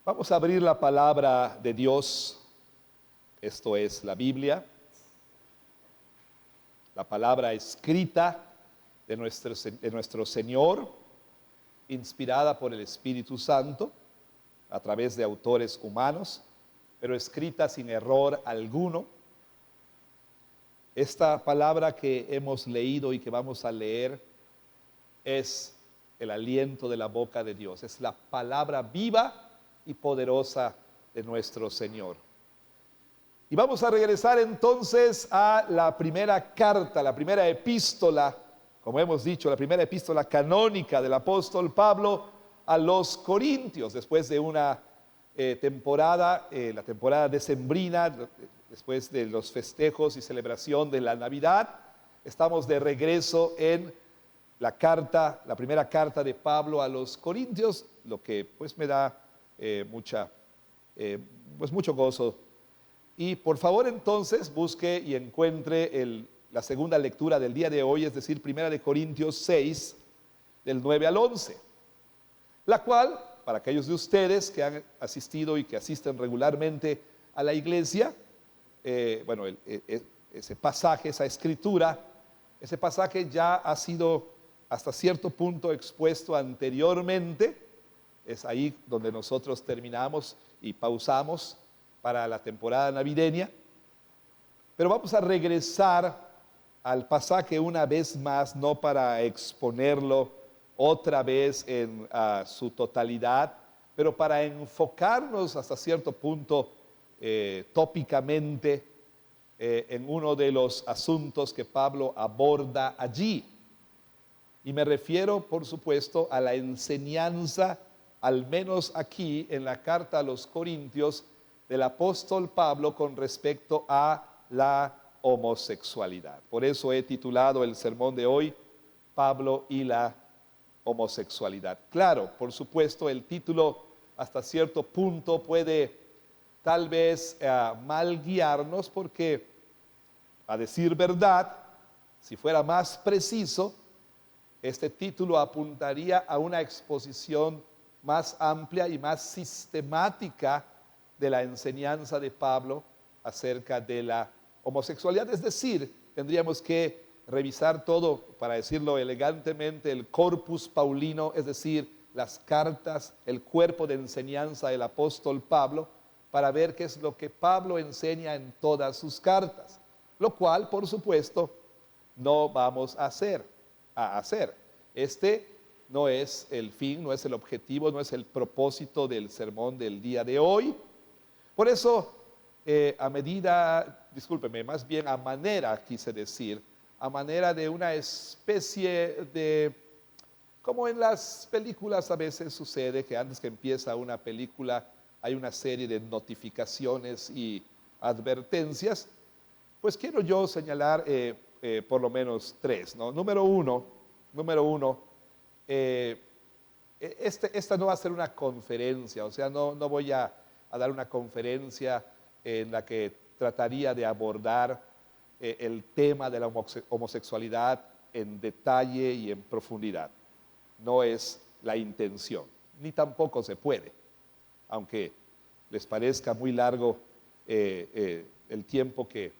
Vamos a abrir la palabra de Dios, esto es la Biblia, la palabra escrita de nuestro Señor, inspirada por el Espíritu Santo, a través de autores humanos, pero escrita sin error alguno. Esta palabra que hemos leído y que vamos a leer es el aliento de la boca de Dios, es la palabra viva y poderosa de nuestro Señor. Y vamos a regresar entonces a la primera carta, la primera epístola, como hemos dicho, la primera epístola canónica del apóstol Pablo a los Corintios, después de una temporada, la temporada decembrina, después de los festejos y celebración de la Navidad. Estamos de regreso en la primera carta de Pablo a los Corintios, lo que pues me da mucho gozo. Y por favor entonces busque y encuentre la segunda lectura del día de hoy, es decir, Primera de Corintios 6, del 9 al 11, la cual, para aquellos de ustedes que han asistido y que asisten regularmente a la iglesia, ese pasaje, esa escritura, ese pasaje ya ha sido hasta cierto punto expuesto anteriormente. Es ahí donde nosotros terminamos y pausamos para la temporada navideña. Pero vamos a regresar al pasaje una vez más, no para exponerlo otra vez en su totalidad, pero para enfocarnos hasta cierto punto tópicamente en uno de los asuntos que Pablo aborda allí. Y me refiero, por supuesto, a la enseñanza, al menos aquí en la carta a los Corintios, del apóstol Pablo con respecto a la homosexualidad. Por eso he titulado el sermón de hoy, Pablo y la homosexualidad. Claro, por supuesto, el título hasta cierto punto puede tal vez mal guiarnos, porque, a decir verdad, si fuera más preciso, este título apuntaría a una exposición más amplia y más sistemática de la enseñanza de Pablo acerca de la homosexualidad. Es decir, tendríamos que revisar todo, para decirlo elegantemente, el corpus paulino, es decir, las cartas, el cuerpo de enseñanza del apóstol Pablo, para ver qué es lo que Pablo enseña en todas sus cartas, lo cual, por supuesto, no vamos a hacer. Este no es el fin, no es el objetivo, no es el propósito del sermón del día de hoy. Por eso, a manera, quise decir, a manera de una especie de, como en las películas a veces sucede, que antes que empieza una película hay una serie de notificaciones y advertencias, pues quiero yo señalar por lo menos tres, ¿no? Número uno, esta no va a ser una conferencia, o sea, no voy a dar una conferencia en la que trataría de abordar el tema de la homosexualidad en detalle y en profundidad. No es la intención, ni tampoco se puede, aunque les parezca muy largo el tiempo que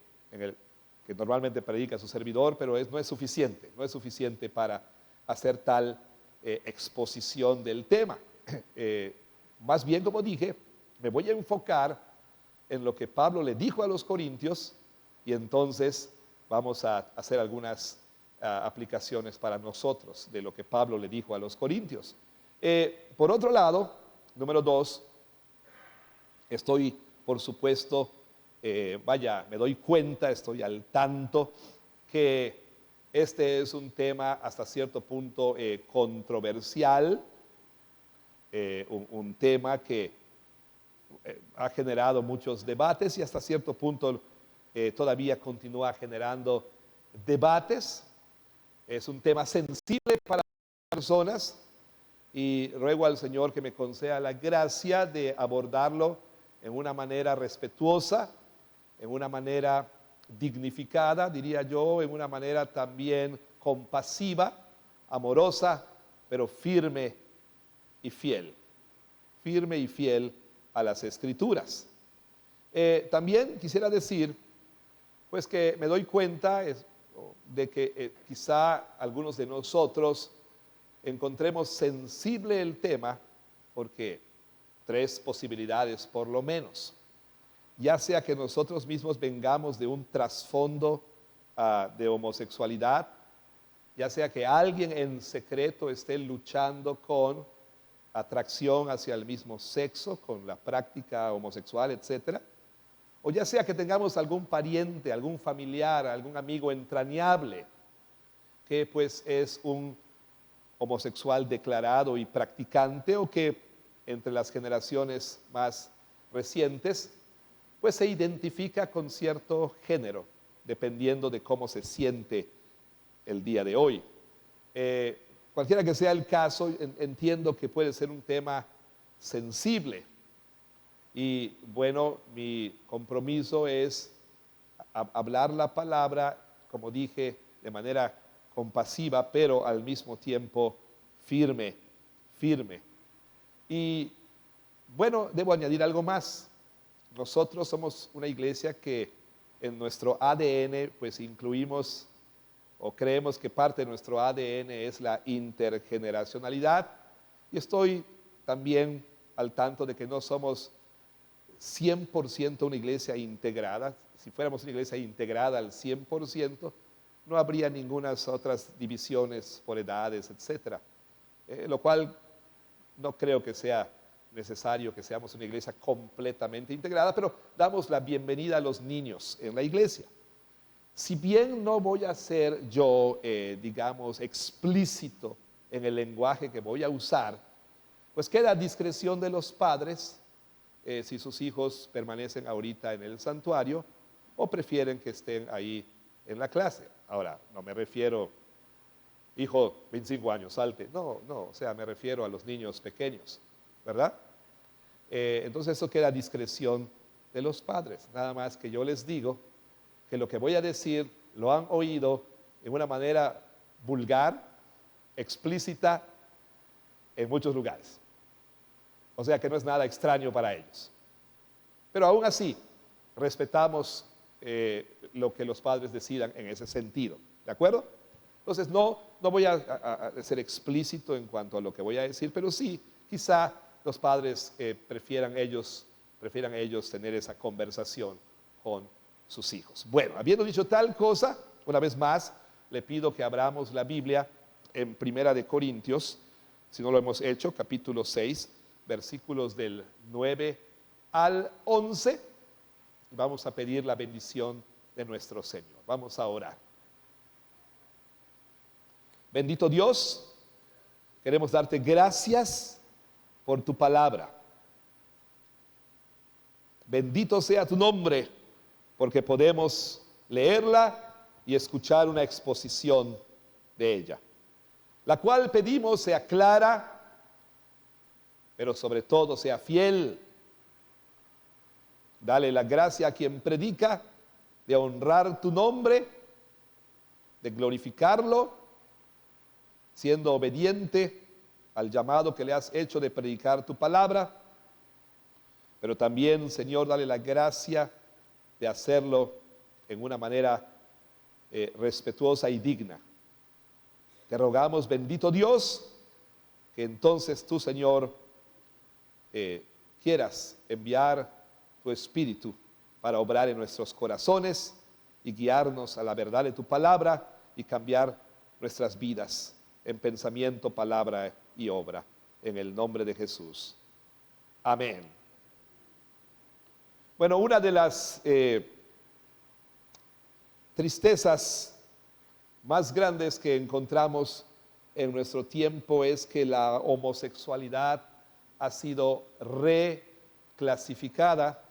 normalmente predica su servidor, pero no es suficiente para hacer tal exposición del tema. Más bien, como dije, me voy a enfocar en lo que Pablo le dijo a los Corintios, y entonces vamos a hacer algunas aplicaciones para nosotros de lo que Pablo le dijo a los Corintios. Por otro lado, número dos, estoy, por supuesto, me doy cuenta, estoy al tanto que este es un tema hasta cierto punto controversial, un tema que ha generado muchos debates y hasta cierto punto todavía continúa generando debates. Es un tema sensible para las personas y ruego al Señor que me conceda la gracia de abordarlo en una manera respetuosa, en una manera dignificada, diría yo, en una manera también compasiva, amorosa, pero firme y fiel a las Escrituras. También quisiera decir, pues que me doy cuenta de que quizá algunos de nosotros encontremos sensible el tema, porque tres posibilidades por lo menos. Ya sea que nosotros mismos vengamos de un trasfondo de homosexualidad, ya sea que alguien en secreto esté luchando con atracción hacia el mismo sexo, con la práctica homosexual, etcétera, o ya sea que tengamos algún pariente, algún familiar, algún amigo entrañable que pues es un homosexual declarado y practicante, o que entre las generaciones más recientes pues se identifica con cierto género, dependiendo de cómo se siente el día de hoy. Cualquiera que sea el caso, entiendo que puede ser un tema sensible. Y bueno, mi compromiso es hablar la palabra, como dije, de manera compasiva, pero al mismo tiempo firme. Y bueno, debo añadir algo más. Nosotros somos una iglesia que en nuestro ADN pues incluimos, o creemos que parte de nuestro ADN es la intergeneracionalidad, y estoy también al tanto de que no somos 100% una iglesia integrada. Si fuéramos una iglesia integrada al 100%, no habría ninguna otras divisiones por edades, etcétera. Lo cual no creo que sea necesario que seamos una iglesia completamente integrada, pero damos la bienvenida a los niños en la iglesia. Si bien no voy a ser yo, digamos, explícito en el lenguaje que voy a usar, pues queda a discreción de los padres si sus hijos permanecen ahorita en el santuario o prefieren que estén ahí en la clase. Ahora, no me refiero, hijo, 25 años, salte. No, o sea, me refiero a los niños pequeños, ¿verdad? Entonces eso queda a discreción de los padres. Nada más que yo les digo que lo que voy a decir lo han oído en una manera vulgar, explícita, en muchos lugares. O sea que no es nada extraño para ellos. Pero aún así, respetamos lo que los padres decidan en ese sentido. ¿De acuerdo? Entonces no voy a ser explícito en cuanto a lo que voy a decir, pero sí, quizá los padres prefieran ellos tener esa conversación con sus hijos. Bueno, habiendo dicho tal cosa, una vez más, le pido que abramos la Biblia en Primera de Corintios, si no lo hemos hecho, capítulo 6, versículos del 9 al 11. Vamos a pedir la bendición de nuestro Señor. Vamos a orar. Bendito Dios, queremos darte gracias por tu palabra. Bendito sea tu nombre, porque podemos leerla y escuchar una exposición de ella, la cual pedimos sea clara, pero sobre todo sea fiel. Dale la gracia a quien predica de honrar tu nombre, de glorificarlo, siendo obediente al llamado que le has hecho de predicar tu palabra. Pero también, Señor, dale la gracia de hacerlo en una manera respetuosa y digna. Te rogamos, bendito Dios, que entonces tú, Señor, quieras enviar tu Espíritu para obrar en nuestros corazones y guiarnos a la verdad de tu palabra y cambiar nuestras vidas en pensamiento, palabra y obra. En el nombre de Jesús. Amén. Bueno, una de las tristezas más grandes que encontramos en nuestro tiempo es que la homosexualidad ha sido reclasificada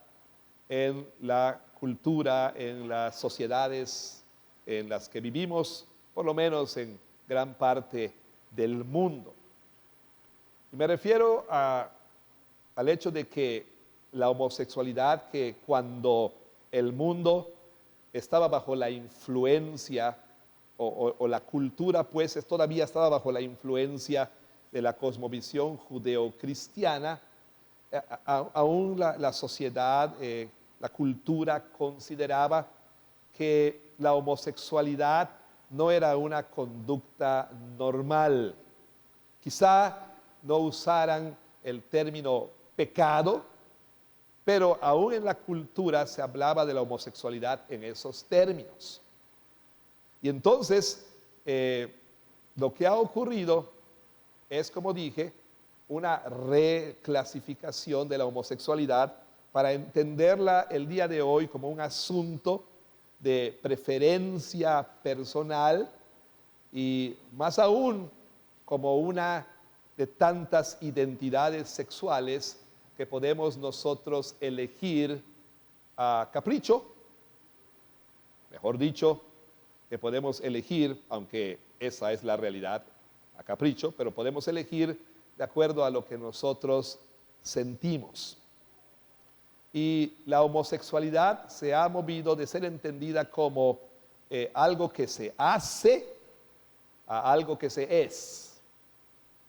en la cultura, en las sociedades en las que vivimos, por lo menos en gran parte del mundo. Y me refiero al hecho de que la homosexualidad, que cuando el mundo estaba bajo la influencia o la cultura pues todavía estaba bajo la influencia de la cosmovisión judeocristiana, aún la sociedad, la cultura consideraba que la homosexualidad no era una conducta normal. Quizá no usaran el término pecado, pero aún en la cultura se hablaba de la homosexualidad en esos términos. Y entonces, lo que ha ocurrido es, como dije, una reclasificación de la homosexualidad para entenderla el día de hoy como un asunto de preferencia personal y más aún como una de tantas identidades sexuales que podemos nosotros elegir a capricho, mejor dicho, que podemos elegir, aunque esa es la realidad, a capricho, pero podemos elegir de acuerdo a lo que nosotros sentimos. Y la homosexualidad se ha movido de ser entendida como algo que se hace a algo que se es.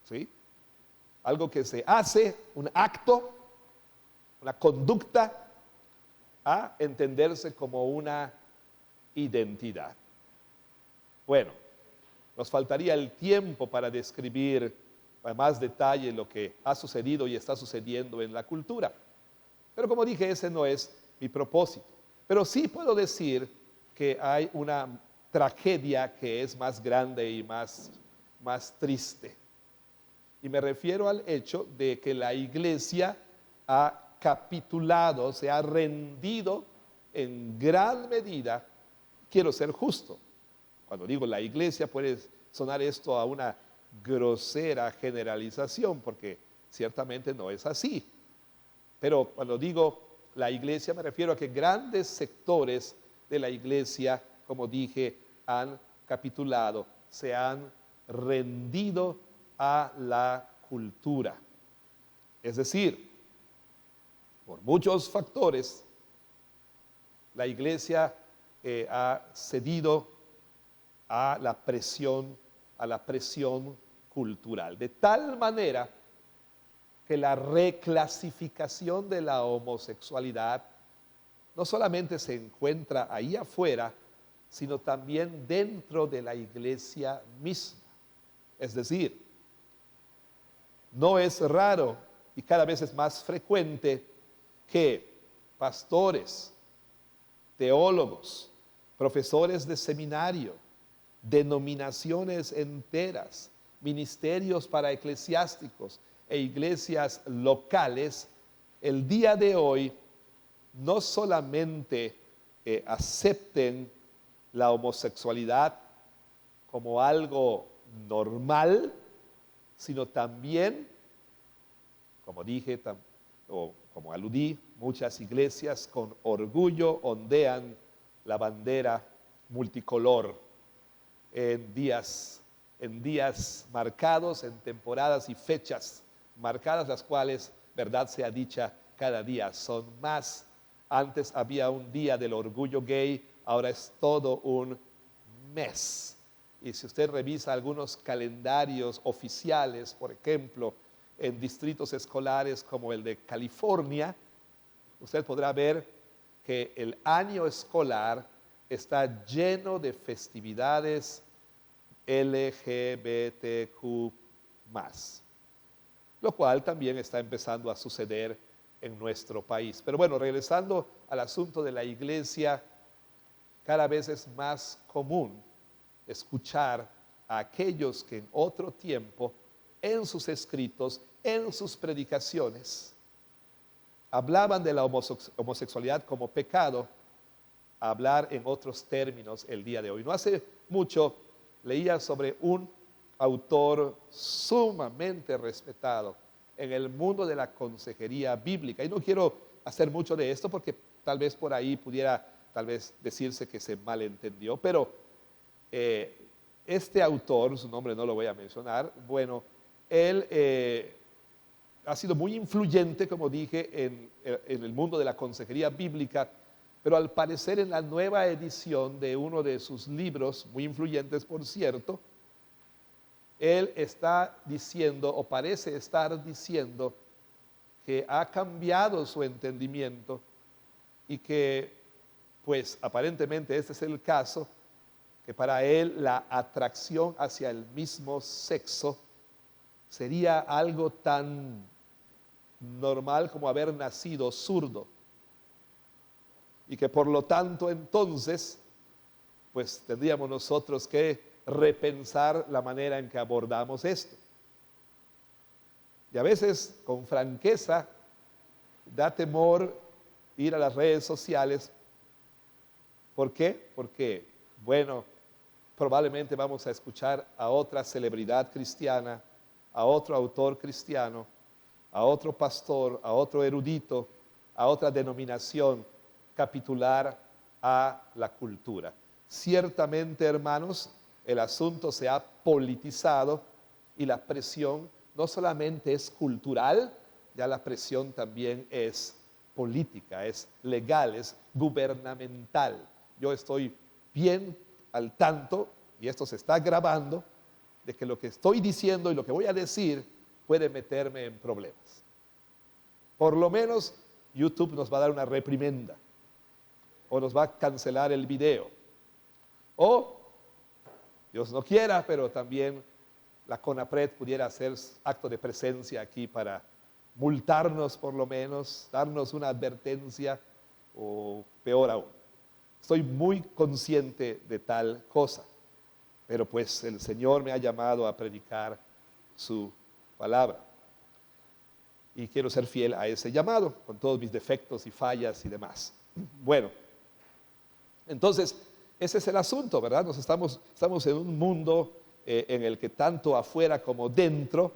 ¿Sí? Algo que se hace, un acto, una conducta, a entenderse como una identidad. Bueno, nos faltaría el tiempo para describir a más detalle lo que ha sucedido y está sucediendo en la cultura. Pero como dije, ese no es mi propósito. Pero sí puedo decir que hay una tragedia que es más grande y más triste. Y me refiero al hecho de que la iglesia ha capitulado, se ha rendido en gran medida. Quiero ser justo. Cuando digo la iglesia puede sonar esto a una grosera generalización, porque ciertamente no es así. Pero cuando digo la iglesia me refiero a que grandes sectores de la iglesia, como dije, han capitulado, se han rendido a la cultura. Es decir, por muchos factores, la iglesia ha cedido a la presión cultural, de tal manera que la reclasificación de la homosexualidad no solamente se encuentra ahí afuera, sino también dentro de la iglesia misma. Es decir, no es raro y cada vez es más frecuente que pastores, teólogos, profesores de seminario, denominaciones enteras, ministerios para eclesiásticos e iglesias locales, el día de hoy no solamente acepten la homosexualidad como algo normal, sino también, como dije o como aludí, muchas iglesias con orgullo ondean la bandera multicolor en días marcados, en temporadas y fechas marcadas, las cuales, verdad sea dicha, cada día son más. Antes había un día del orgullo gay, ahora es todo un mes. Y si usted revisa algunos calendarios oficiales, por ejemplo, en distritos escolares como el de California, usted podrá ver que el año escolar está lleno de festividades LGBTQ+, lo cual también está empezando a suceder en nuestro país. Pero bueno, regresando al asunto de la iglesia, cada vez es más común escuchar a aquellos que en otro tiempo, en sus escritos, en sus predicaciones, hablaban de la homosexualidad como pecado, hablar en otros términos el día de hoy. No hace mucho leía sobre un autor sumamente respetado en el mundo de la consejería bíblica. Y no quiero hacer mucho de esto porque tal vez por ahí pudiera decirse que se malentendió, pero este autor, su nombre no lo voy a mencionar, bueno, él ha sido muy influyente, como dije, en el mundo de la consejería bíblica, pero al parecer en la nueva edición de uno de sus libros, muy influyentes por cierto, él está diciendo, o parece estar diciendo, que ha cambiado su entendimiento y que, pues aparentemente este es el caso, que para él la atracción hacia el mismo sexo sería algo tan normal como haber nacido zurdo. Y que por lo tanto entonces, pues tendríamos nosotros que repensar la manera en que abordamos esto. Y a veces, con franqueza, da temor ir a las redes sociales. ¿Por qué? Porque, bueno, probablemente vamos a escuchar a otra celebridad cristiana, a otro autor cristiano, a otro pastor, a otro erudito, a otra denominación, capitular a la cultura. Ciertamente, hermanos, el asunto se ha politizado y la presión no solamente es cultural, ya la presión también es política, es legal, es gubernamental. Yo estoy bien al tanto, y esto se está grabando, de que lo que estoy diciendo y lo que voy a decir puede meterme en problemas. Por lo menos YouTube nos va a dar una reprimenda, o nos va a cancelar el video, o Dios no quiera, pero también la CONAPRED pudiera hacer acto de presencia aquí para multarnos, por lo menos, darnos una advertencia, o peor aún. Estoy muy consciente de tal cosa, pero pues el Señor me ha llamado a predicar su palabra y quiero ser fiel a ese llamado, con todos mis defectos y fallas y demás. Bueno, entonces ese es el asunto, ¿verdad? Estamos en un mundo en el que tanto afuera como dentro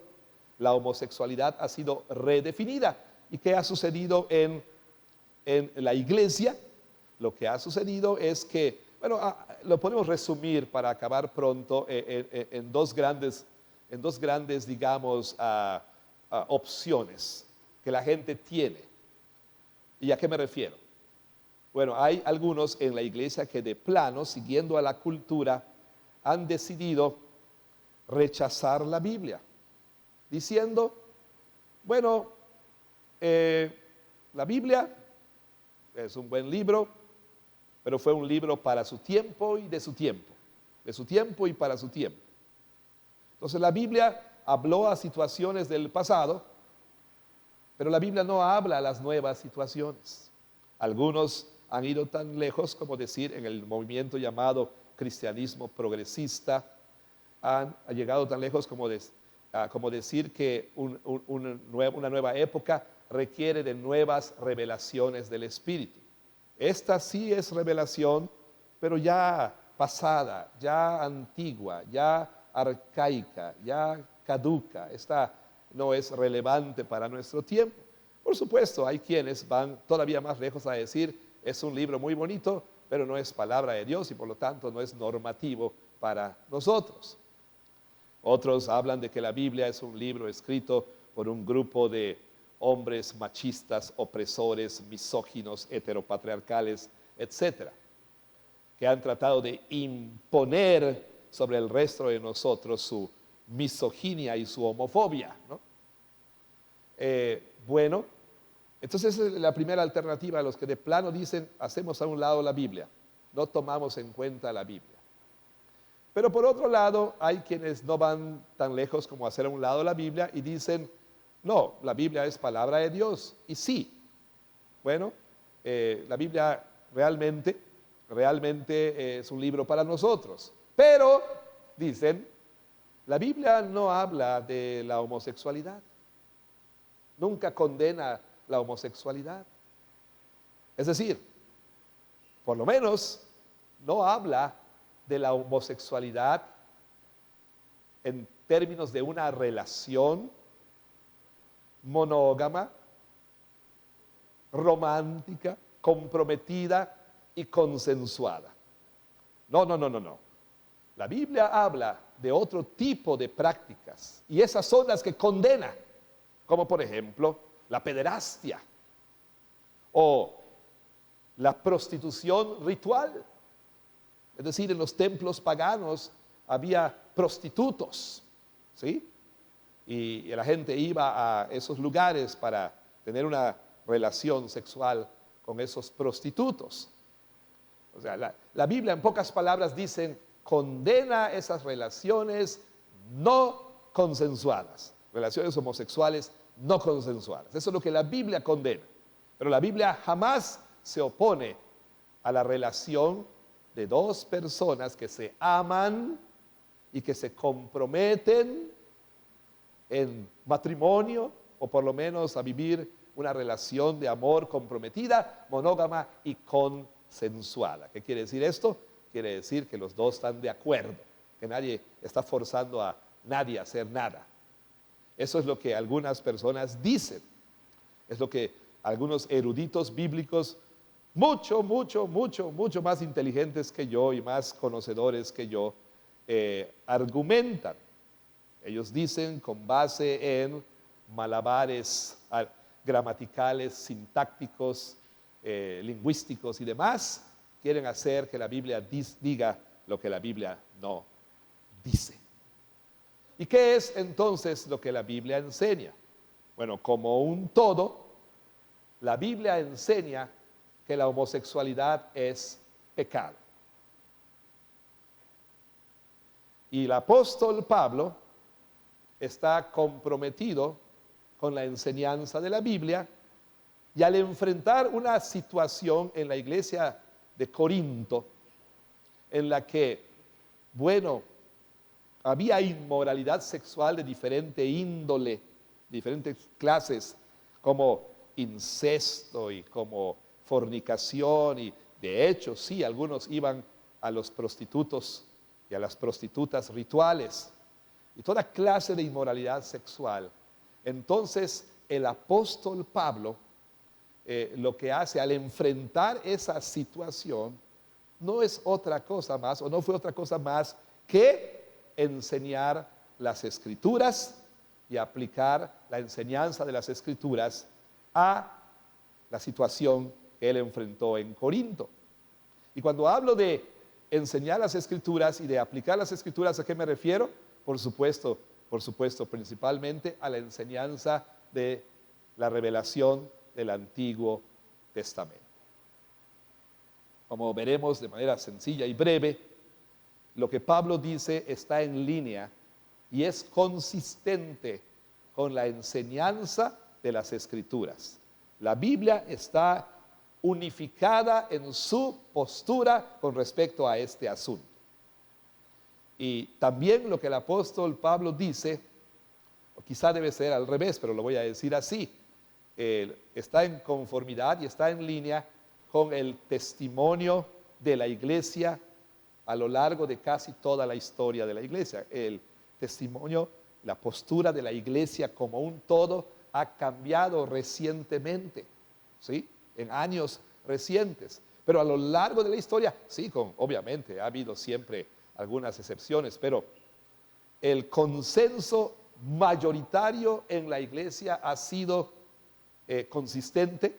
la homosexualidad ha sido redefinida. ¿Y qué ha sucedido en la iglesia? Lo que ha sucedido es que, bueno, lo podemos resumir para acabar pronto en dos grandes, digamos, opciones que la gente tiene. ¿Y a qué me refiero? Bueno, hay algunos en la iglesia que de plano, siguiendo a la cultura, han decidido rechazar la Biblia, diciendo, bueno, la Biblia es un buen libro, pero fue un libro para su tiempo y de su tiempo y para su tiempo. Entonces la Biblia habló a situaciones del pasado, pero la Biblia no habla a las nuevas situaciones. Algunos han ido tan lejos como decir, en el movimiento llamado cristianismo progresista, han llegado tan lejos como decir que una nueva época requiere de nuevas revelaciones del Espíritu. Esta sí es revelación, pero ya pasada, ya antigua, ya arcaica, ya caduca. Esta no es relevante para nuestro tiempo. Por supuesto, hay quienes van todavía más lejos a decir, es un libro muy bonito, pero no es palabra de Dios y por lo tanto no es normativo para nosotros. Otros hablan de que la Biblia es un libro escrito por un grupo de hombres machistas, opresores, misóginos, heteropatriarcales, etcétera, que han tratado de imponer sobre el resto de nosotros su misoginia y su homofobia, ¿no? Bueno, entonces esa es la primera alternativa a los que de plano dicen, hacemos a un lado la Biblia, no tomamos en cuenta la Biblia. Pero por otro lado, hay quienes no van tan lejos como hacer a un lado la Biblia y dicen, no, la Biblia es palabra de Dios. Y sí, bueno, la Biblia realmente es un libro para nosotros. Pero, dicen, la Biblia no habla de la homosexualidad. Nunca condena la homosexualidad. Es decir, por lo menos no habla de la homosexualidad en términos de una relación monógama, romántica, comprometida y consensuada. No. La Biblia habla de otro tipo de prácticas y esas son las que condena, como por ejemplo la pederastia o la prostitución ritual. Es decir, en los templos paganos había prostitutos, ¿sí? Y la gente iba a esos lugares para tener una relación sexual con esos prostitutos. O sea, la Biblia en pocas palabras dicen, condena esas relaciones no consensuadas, relaciones homosexuales no consensuadas. Eso es lo que la Biblia condena. Pero la Biblia jamás se opone a la relación de dos personas que se aman y que se comprometen en matrimonio, o por lo menos a vivir una relación de amor comprometida, monógama y consensuada. ¿Qué quiere decir esto? Quiere decir que los dos están de acuerdo, que nadie está forzando a nadie a hacer nada. Eso es lo que algunas personas dicen, es lo que algunos eruditos bíblicos mucho más inteligentes que yo y más conocedores que yo argumentan. Ellos dicen, con base en malabares gramaticales, sintácticos, lingüísticos y demás, quieren hacer que la Biblia diga lo que la Biblia no dice. ¿Y qué es entonces lo que la Biblia enseña? Bueno, como un todo, la Biblia enseña que la homosexualidad es pecado. Y el apóstol Pablo está comprometido con la enseñanza de la Biblia, y al enfrentar una situación en la iglesia de Corinto en la que, bueno, había inmoralidad sexual de diferente índole, diferentes clases, como incesto y como fornicación, y de hecho sí, algunos iban a los prostitutos y a las prostitutas rituales y toda clase de inmoralidad sexual. Entonces el apóstol Pablo lo que hace al enfrentar esa situación no es otra cosa más, o no fue otra cosa más que enseñar las Escrituras y aplicar la enseñanza de las Escrituras a la situación que él enfrentó en Corinto. Y cuando hablo de enseñar las Escrituras y de aplicar las Escrituras, ¿a qué me refiero? Por supuesto, principalmente a la enseñanza de la revelación del Antiguo Testamento. Como veremos de manera sencilla y breve, lo que Pablo dice está en línea y es consistente con la enseñanza de las Escrituras. La Biblia está unificada en su postura con respecto a este asunto. Y también lo que el apóstol Pablo dice, o quizá debe ser al revés, pero lo voy a decir así, está en conformidad y está en línea con el testimonio de la iglesia a lo largo de casi toda la historia de la iglesia. El testimonio, la postura de la iglesia como un todo ha cambiado recientemente, ¿sí? En años recientes, pero a lo largo de la historia, sí, obviamente ha habido siempre algunas excepciones, pero el consenso mayoritario en la iglesia ha sido consistente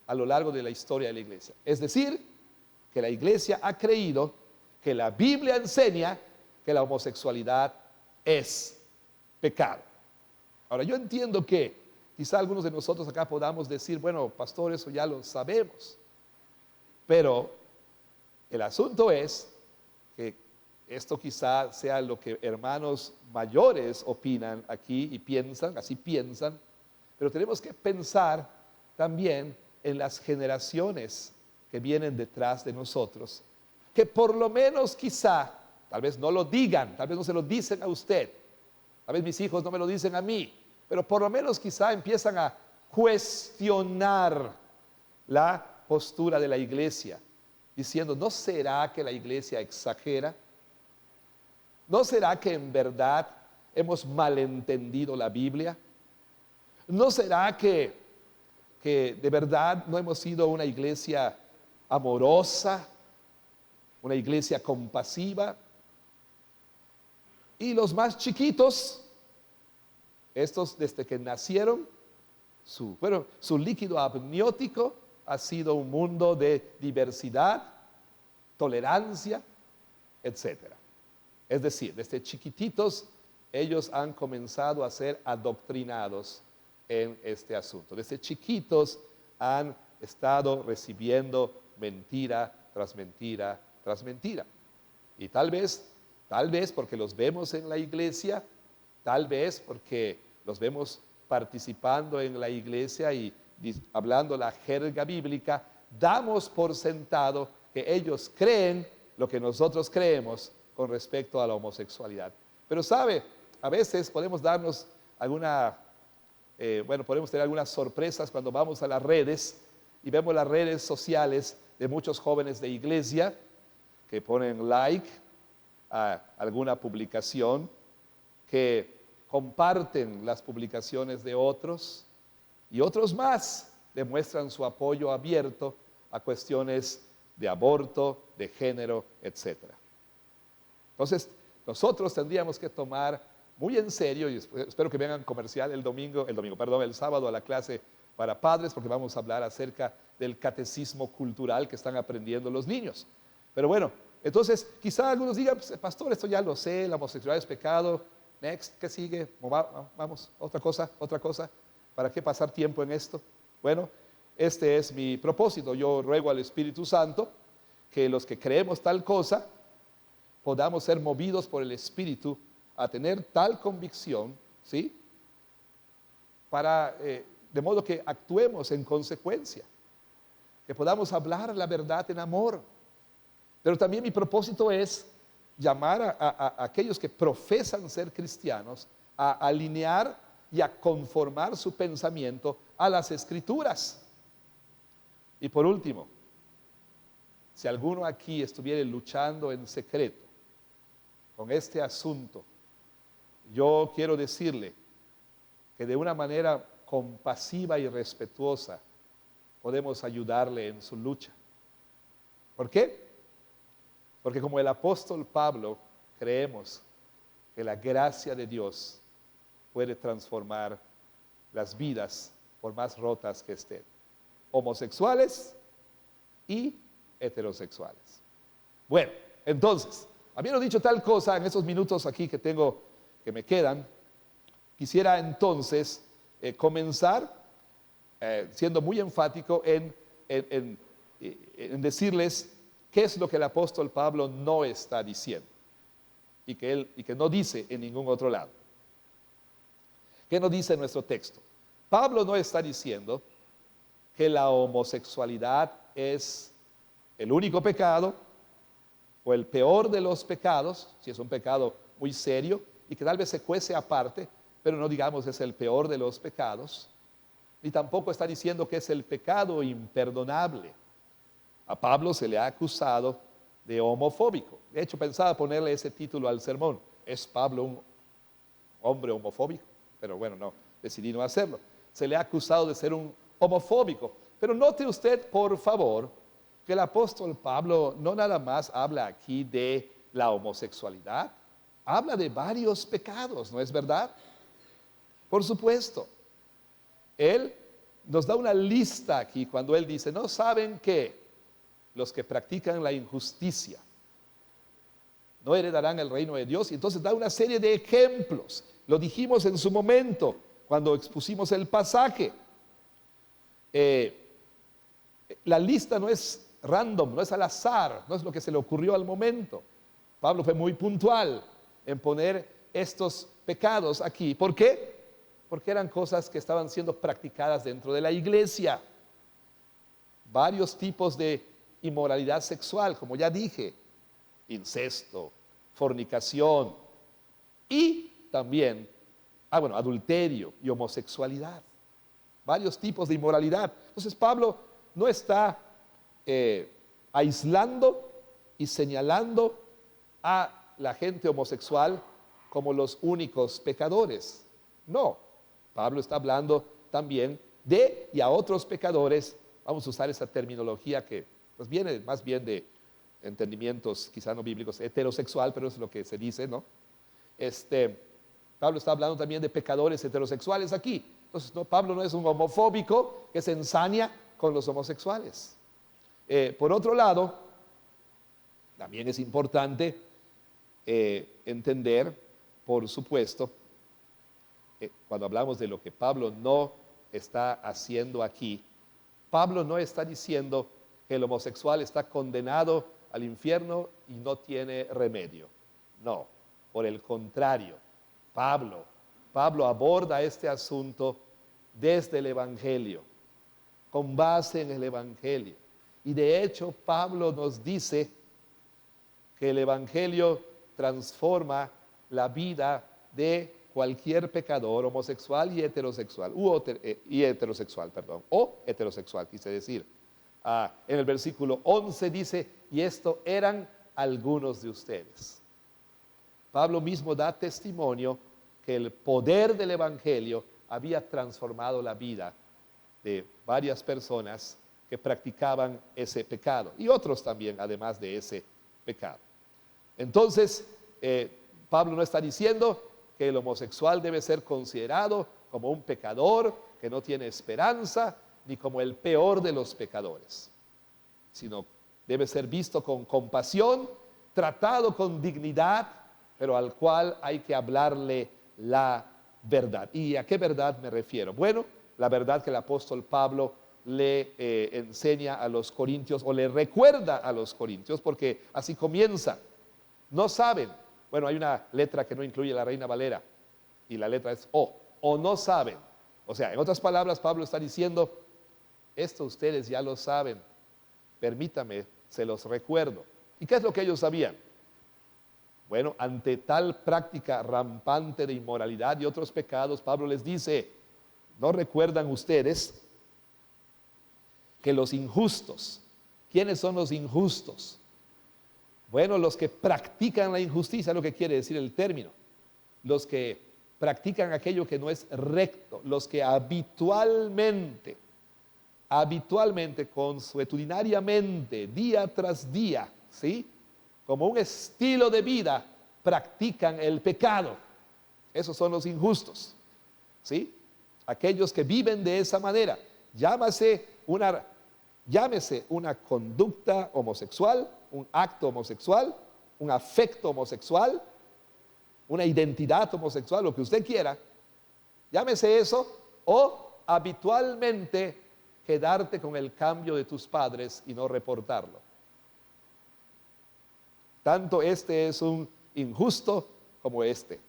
a lo largo de la historia de la iglesia. Es decir, que la iglesia ha creído que la Biblia enseña que la homosexualidad es pecado. Ahora, yo entiendo que quizá algunos de nosotros acá podamos decir, bueno, pastor, eso ya lo sabemos, pero el asunto es que esto quizá sea lo que hermanos mayores opinan aquí y piensan, así piensan, pero tenemos que pensar también en las generaciones que vienen detrás de nosotros, que por lo menos quizá, tal vez no lo digan, tal vez no se lo dicen a usted, tal vez mis hijos no me lo dicen a mí, pero por lo menos quizá empiezan a cuestionar la postura de la iglesia, diciendo, ¿no será que la iglesia exagera? ¿No será que en verdad hemos malentendido la Biblia? ¿No será que de verdad no hemos sido una iglesia amorosa, una iglesia compasiva? Y los más chiquitos, estos desde que nacieron, su líquido amniótico ha sido un mundo de diversidad, tolerancia, etcétera. Es decir, desde chiquititos ellos han comenzado a ser adoctrinados en este asunto. Desde chiquitos han estado recibiendo mentira tras mentira tras mentira. Y tal vez porque los vemos en la iglesia, tal vez porque los vemos participando en la iglesia y hablando la jerga bíblica, damos por sentado que ellos creen lo que nosotros creemos con respecto a la homosexualidad. Pero sabe, a veces podemos darnos podemos tener algunas sorpresas cuando vamos a las redes y vemos las redes sociales de muchos jóvenes de iglesia que ponen like a alguna publicación, que comparten las publicaciones de otros, y otros más demuestran su apoyo abierto a cuestiones de aborto, de género, etc. Entonces, nosotros tendríamos que tomar muy en serio, y espero que vengan comercial el sábado a la clase para padres, porque vamos a hablar acerca del catecismo cultural que están aprendiendo los niños. Pero bueno, entonces quizá algunos digan, pues, pastor, esto ya lo sé, la homosexualidad es pecado, next, ¿qué sigue? Vamos, otra cosa, ¿para qué pasar tiempo en esto? Bueno, este es mi propósito. Yo ruego al Espíritu Santo que los que creemos tal cosa podamos ser movidos por el Espíritu a tener tal convicción, ¿sí? De modo que actuemos en consecuencia, que podamos hablar la verdad en amor. Pero también mi propósito es llamar a aquellos que profesan ser cristianos a alinear y a conformar su pensamiento a las Escrituras. Y por último, si alguno aquí estuviera luchando en secreto con este asunto, yo quiero decirle que de una manera compasiva y respetuosa podemos ayudarle en su lucha. ¿Por qué? Porque como el apóstol Pablo, creemos que la gracia de Dios puede transformar las vidas por más rotas que estén, homosexuales y heterosexuales. Bueno, entonces, habiendo dicho tal cosa en esos minutos aquí que me quedan, quisiera entonces comenzar siendo muy enfático en decirles qué es lo que el apóstol Pablo no está diciendo y que no dice en ningún otro lado. ¿Qué no dice nuestro texto? Pablo no está diciendo que la homosexualidad es el único pecado o el peor de los pecados, si es un pecado muy serio y que tal vez se cuece aparte, pero no digamos es el peor de los pecados, ni tampoco está diciendo que es el pecado imperdonable. A Pablo se le ha acusado de homofóbico. De hecho, pensaba ponerle ese título al sermón. ¿Es Pablo un hombre homofóbico? Pero bueno, no, decidí no hacerlo. Se le ha acusado de ser un homofóbico. Pero note usted, por favor, que el apóstol Pablo no nada más habla aquí de la homosexualidad, habla de varios pecados, ¿no es verdad? Por supuesto. Él nos da una lista aquí cuando él dice, ¿no saben que los que practican la injusticia no heredarán el reino de Dios? Y entonces da una serie de ejemplos. Lo dijimos en su momento cuando expusimos el pasaje. La lista no es random, no es al azar, no es lo que se le ocurrió al momento. Pablo fue muy puntual en poner estos pecados aquí. ¿Por qué? Porque eran cosas que estaban siendo practicadas dentro de la iglesia. Varios tipos de inmoralidad sexual, como ya dije, incesto, fornicación y también, adulterio y homosexualidad. Varios tipos de inmoralidad. Entonces Pablo no está aislando y señalando a la gente homosexual como los únicos pecadores. No, Pablo está hablando también de y a otros pecadores. Vamos a usar esa terminología que pues viene más bien de entendimientos quizá no bíblicos, heterosexual, pero es lo que se dice, ¿no? Pablo está hablando también de pecadores heterosexuales aquí. Entonces, Pablo no es un homofóbico que se ensaña con los homosexuales. Por otro lado, también es importante entender, por supuesto, cuando hablamos de lo que Pablo no está haciendo aquí, Pablo no está diciendo que el homosexual está condenado al infierno y no tiene remedio. No, por el contrario, Pablo aborda este asunto desde el Evangelio, con base en el Evangelio. Y de hecho, Pablo nos dice que el Evangelio transforma la vida de cualquier pecador, homosexual y heterosexual, o heterosexual, quise decir. En el versículo 11 dice, y esto eran algunos de ustedes. Pablo mismo da testimonio que el poder del Evangelio había transformado la vida de varias personas que practicaban ese pecado y otros también, además de ese pecado. Entonces, Pablo no está diciendo que el homosexual debe ser considerado como un pecador que no tiene esperanza, ni como el peor de los pecadores, sino debe ser visto con compasión, tratado con dignidad, pero al cual hay que hablarle la verdad. ¿Y a qué verdad me refiero? Bueno, la verdad que el apóstol Pablo le enseña a los corintios o le recuerda a los corintios, porque así comienza. No saben. Bueno, hay una letra que no incluye la Reina Valera y la letra es o no saben. O sea, en otras palabras, Pablo está diciendo, esto ustedes ya lo saben, permítame, se los recuerdo. ¿Y qué es lo que ellos sabían? Bueno, ante tal práctica rampante de inmoralidad y otros pecados, Pablo les dice, ¿no recuerdan ustedes que los injustos, ¿quiénes son los injustos? Bueno, los que practican la injusticia, lo que quiere decir el término, los que practican aquello que no es recto, los que habitualmente, consuetudinariamente, día tras día, ¿sí? Como un estilo de vida, practican el pecado. Esos son los injustos, ¿sí? Aquellos que viven de esa manera. Llámese una conducta homosexual, un acto homosexual, un afecto homosexual, una identidad homosexual, lo que usted quiera. Llámese eso, o habitualmente quedarte con el cambio de tus padres y no reportarlo. Tanto este es un injusto como este.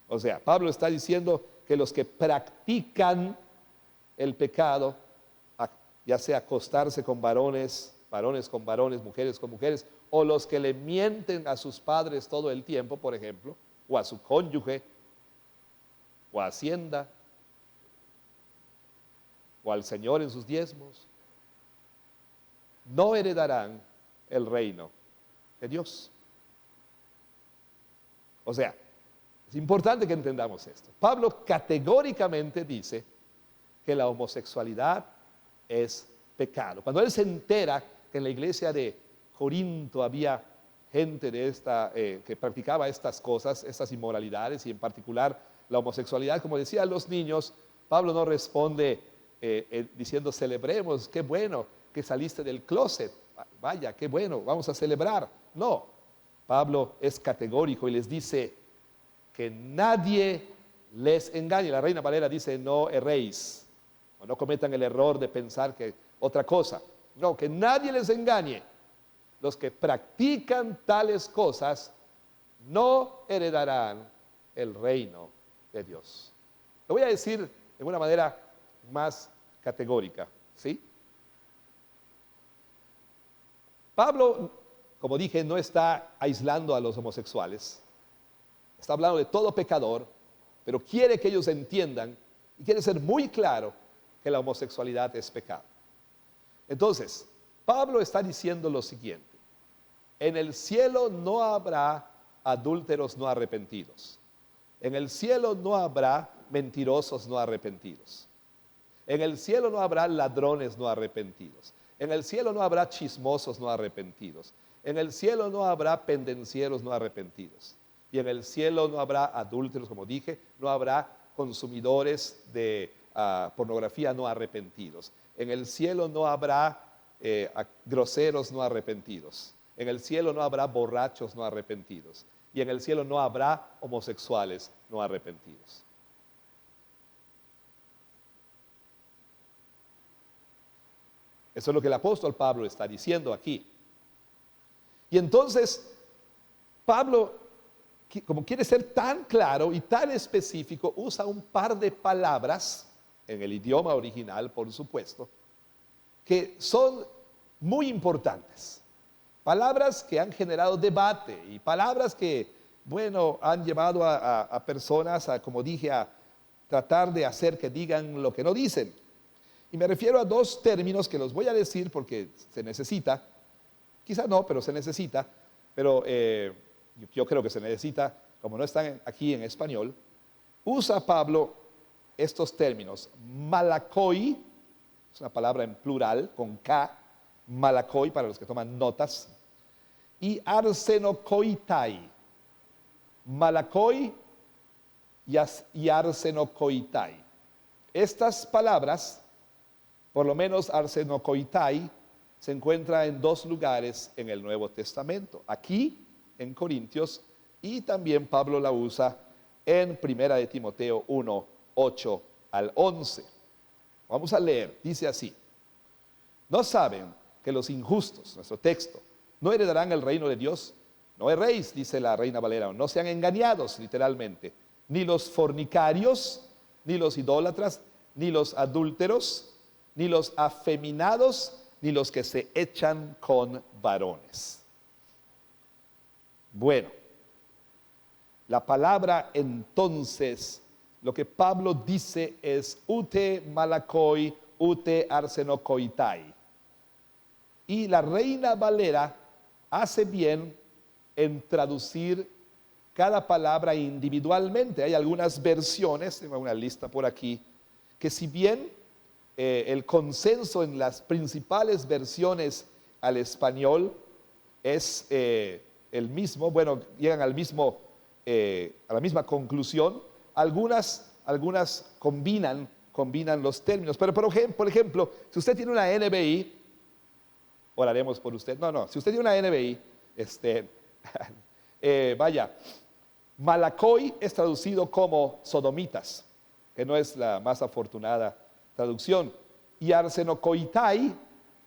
O sea, Pablo está diciendo que los que practican el pecado, ya sea acostarse con varones, varones con varones, mujeres con mujeres, o los que le mienten a sus padres todo el tiempo, por ejemplo, o a su cónyuge, o a Hacienda, o al Señor en sus diezmos, no heredarán el reino de Dios. O sea, es importante que entendamos esto. Pablo categóricamente dice que la homosexualidad es pecado. Cuando él se entera que en la iglesia de Corinto había gente de que practicaba estas cosas, estas inmoralidades, y en particular la homosexualidad, como decían los niños, Pablo no responde diciendo celebremos, qué bueno que saliste del closet, vaya, qué bueno, vamos a celebrar. No, Pablo es categórico y les dice que nadie les engañe. La Reina Valera dice no erréis, o no cometan el error de pensar que otra cosa. No, que nadie les engañe. Los que practican tales cosas no heredarán el reino de Dios. Lo voy a decir de una manera más categórica, ¿sí? Pablo, como dije, no está aislando a los homosexuales. Está hablando de todo pecador, pero quiere que ellos entiendan y quiere ser muy claro que la homosexualidad es pecado. Entonces, Pablo está diciendo lo siguiente: en el cielo no habrá adúlteros no arrepentidos. En el cielo no habrá mentirosos no arrepentidos. En el cielo no habrá ladrones no arrepentidos. En el cielo no habrá chismosos no arrepentidos. En el cielo no habrá pendencieros no arrepentidos. Y en el cielo no habrá adúlteros, como dije, no habrá consumidores de pornografía no arrepentidos. En el cielo no habrá groseros no arrepentidos. En el cielo no habrá borrachos no arrepentidos. Y en el cielo no habrá homosexuales no arrepentidos. Eso es lo que el apóstol Pablo está diciendo aquí. Y entonces, Pablo, como quiere ser tan claro y tan específico, usa un par de palabras, en el idioma original, por supuesto, que son muy importantes. Palabras que han generado debate y palabras que, bueno, han llevado a personas, como dije, a tratar de hacer que digan lo que no dicen. Y me refiero a dos términos que los voy a decir porque se necesita, quizá no, pero se necesita, pero yo creo que se necesita, como no están aquí en español, usa Pablo estos términos. Malakoi, es una palabra en plural, con K, malakoi para los que toman notas, y arsenokoitai. Malakoi y arsenokoitai. Estas palabras, por lo menos arsenokoitai, se encuentra en dos lugares en el Nuevo Testamento. Aquí, en Corintios, y también Pablo la usa en 1 de Timoteo 1, 8 al 11. Vamos a leer, dice así: ¿no saben que los injustos, nuestro texto, no heredarán el reino de Dios? No erréis, dice la Reina Valera, no sean engañados, literalmente, ni los fornicarios, ni los idólatras, ni los adúlteros, ni los afeminados, ni los que se echan con varones. Bueno, la palabra entonces, lo que Pablo dice es ute malakoi, ute arsenokoitai. Y la Reina Valera hace bien en traducir cada palabra individualmente. Hay algunas versiones, tengo una lista por aquí, que si bien el consenso en las principales versiones al español es el mismo, bueno, llegan al mismo, a la misma conclusión, algunas combinan los términos. Pero por ejemplo, si usted tiene una NBI, oraremos por usted. No, si usted tiene una NBI, vaya, malakoi es traducido como sodomitas, que no es la más afortunada traducción, y arsenokoitai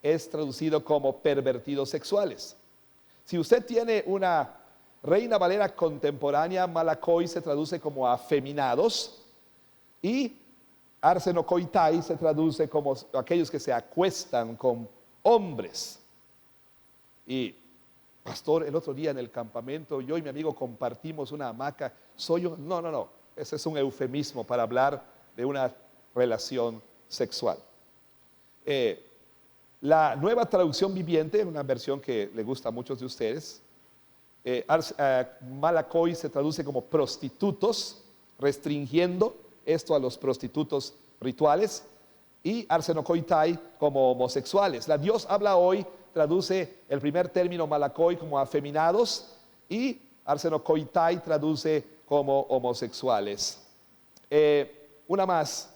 es traducido como pervertidos sexuales. Si usted tiene una Reina Valera contemporánea, malakoi se traduce como afeminados y arsenokoitai se traduce como aquellos que se acuestan con hombres. Y pastor, el otro día en el campamento, yo y mi amigo compartimos una hamaca. No, ese es un eufemismo para hablar de una relación sexual. La Nueva Traducción Viviente, una versión que le gusta a muchos de ustedes, malakoi se traduce como prostitutos, restringiendo esto a los prostitutos rituales, y arsenokoitai como homosexuales. La Dios habla hoy traduce el primer término malakoi como afeminados y arsenokoitai traduce como homosexuales. Una más,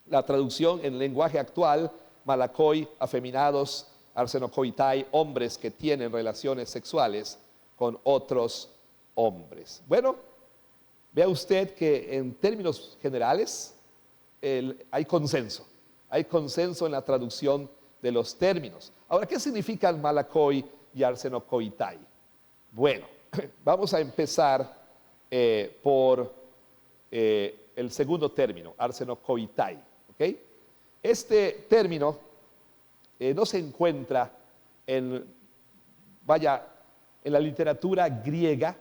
la traducción en lenguaje actual, malakoi, afeminados, arsenokoitai, hombres que tienen relaciones sexuales con otros hombres. Bueno, vea usted que en términos generales hay consenso en la traducción de los términos. Ahora, ¿qué significan malakoi y arsenokoitai? Bueno, vamos a empezar por el segundo término, arsenokoitai. ¿Okay? Este término no se encuentra en la literatura griega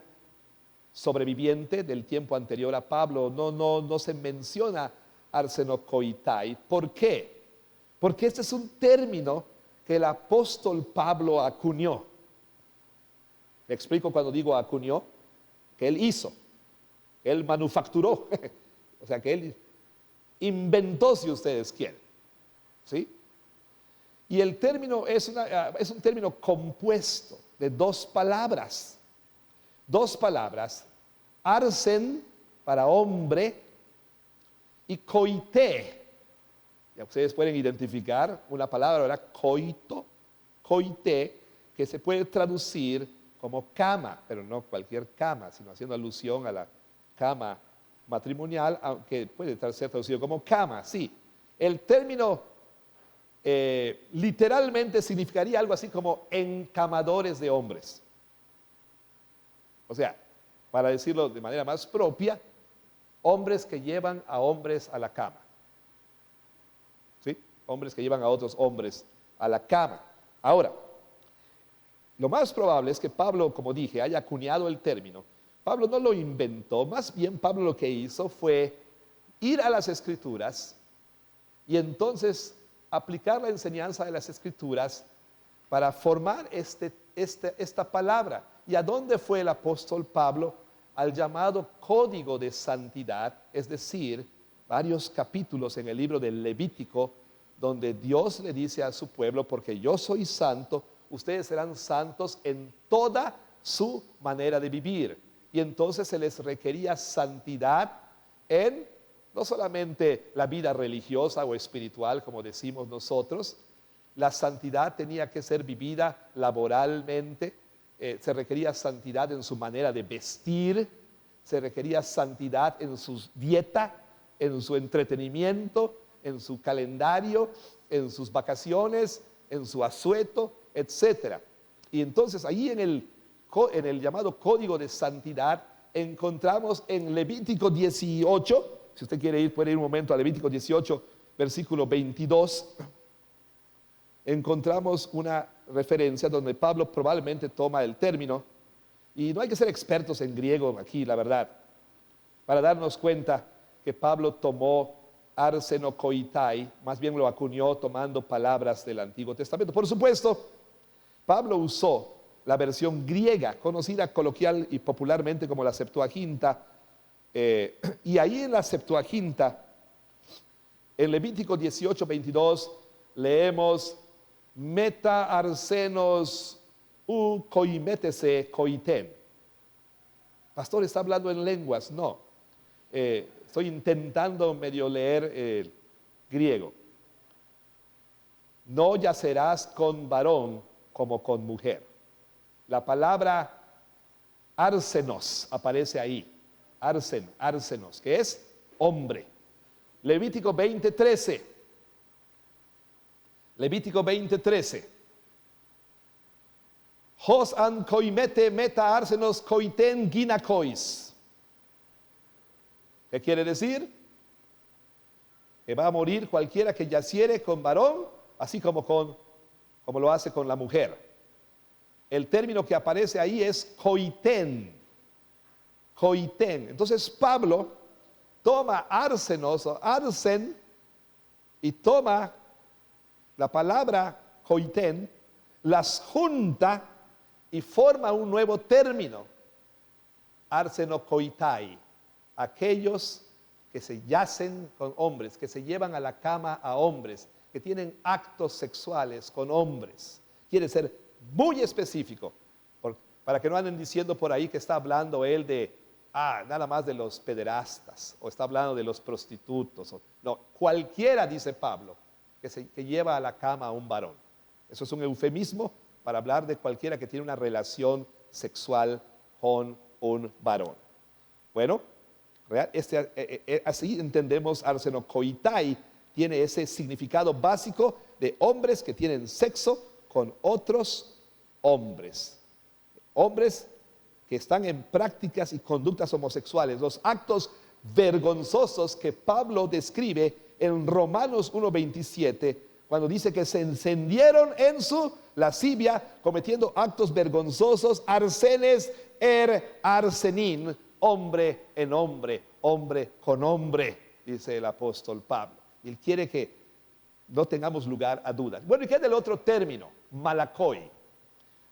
sobreviviente del tiempo anterior a Pablo. No se menciona arsenokoitai. ¿Por qué? Porque este es un término que el apóstol Pablo acuñó. Me explico cuando digo acuñó, que él hizo, que él manufacturó, o sea que él inventó, si ustedes quieren, ¿sí? Y el término es un término compuesto de dos palabras, arsen para hombre y koité. Ya ustedes pueden identificar una palabra, ¿verdad? Koité, que se puede traducir como cama, pero no cualquier cama, sino haciendo alusión a la cama matrimonial, aunque puede ser traducido como cama, sí. El término literalmente significaría algo así como encamadores de hombres. O sea, para decirlo de manera más propia, hombres que llevan a hombres a la cama. ¿Sí? Hombres que llevan a otros hombres a la cama. Ahora, lo más probable es que Pablo, como dije, haya acuñado el término. Pablo no lo inventó, más bien Pablo lo que hizo fue ir a las Escrituras y entonces aplicar la enseñanza de las Escrituras para formar esta palabra. ¿Y a dónde fue el apóstol Pablo? Al llamado código de santidad, es decir, varios capítulos en el libro del Levítico, donde Dios le dice a su pueblo, porque yo soy santo, ustedes serán santos en toda su manera de vivir. Y entonces se les requería santidad en no solamente la vida religiosa o espiritual, como decimos nosotros. La santidad tenía que ser vivida laboralmente, se requería santidad en su manera de vestir, se requería santidad en su dieta, en su entretenimiento, en su calendario, en sus vacaciones, en su asueto, etc. Y entonces ahí en el llamado código de santidad encontramos en Levítico 18, si usted quiere ir, puede ir un momento a Levítico 18, versículo 22, encontramos una referencia donde Pablo probablemente toma el término, y no hay que ser expertos en griego aquí, la verdad, para darnos cuenta que Pablo tomó arsenokoitai, más bien lo acuñó tomando palabras del Antiguo Testamento. Por supuesto, Pablo usó la versión griega, conocida coloquial y popularmente como la Septuaginta, y ahí en la Septuaginta, en Levítico 18, 22, leemos meta arsenos u koimetese koiten. Pastor, ¿está hablando en lenguas? No. Estoy intentando medio leer griego. No yacerás con varón como con mujer. La palabra arsenos aparece ahí. Arsenos, que es hombre. Levítico 20:13. Levítico 20:13. Hos an koimete meta arsenos koiten ginakois. ¿Qué quiere decir? Que va a morir cualquiera que yaciere con varón, así como lo hace con la mujer. El término que aparece ahí es koiten. Koiten. Entonces Pablo toma arsenos o arsen y toma la palabra koiten, las junta y forma un nuevo término, arsenokoitai, aquellos que se yacen con hombres, que se llevan a la cama a hombres, que tienen actos sexuales con hombres. Quiere ser muy específico, para que no anden diciendo por ahí que está hablando él de, nada más de los pederastas, o está hablando de los prostitutos. No, cualquiera, dice Pablo, que lleva a la cama a un varón. Eso es un eufemismo para hablar de cualquiera que tiene una relación sexual con un varón. Bueno, así entendemos arsenokoitai, tiene ese significado básico de hombres que tienen sexo con otros hombres. Hombres que están en prácticas y conductas homosexuales, los actos vergonzosos que Pablo describe en Romanos 1:27, cuando dice que se encendieron en su lascivia cometiendo actos vergonzosos, arsenes arsenin, hombre en hombre, hombre con hombre, dice el apóstol Pablo. Y él quiere que no tengamos lugar a dudas. Bueno, ¿y qué es del otro término? Malakoi.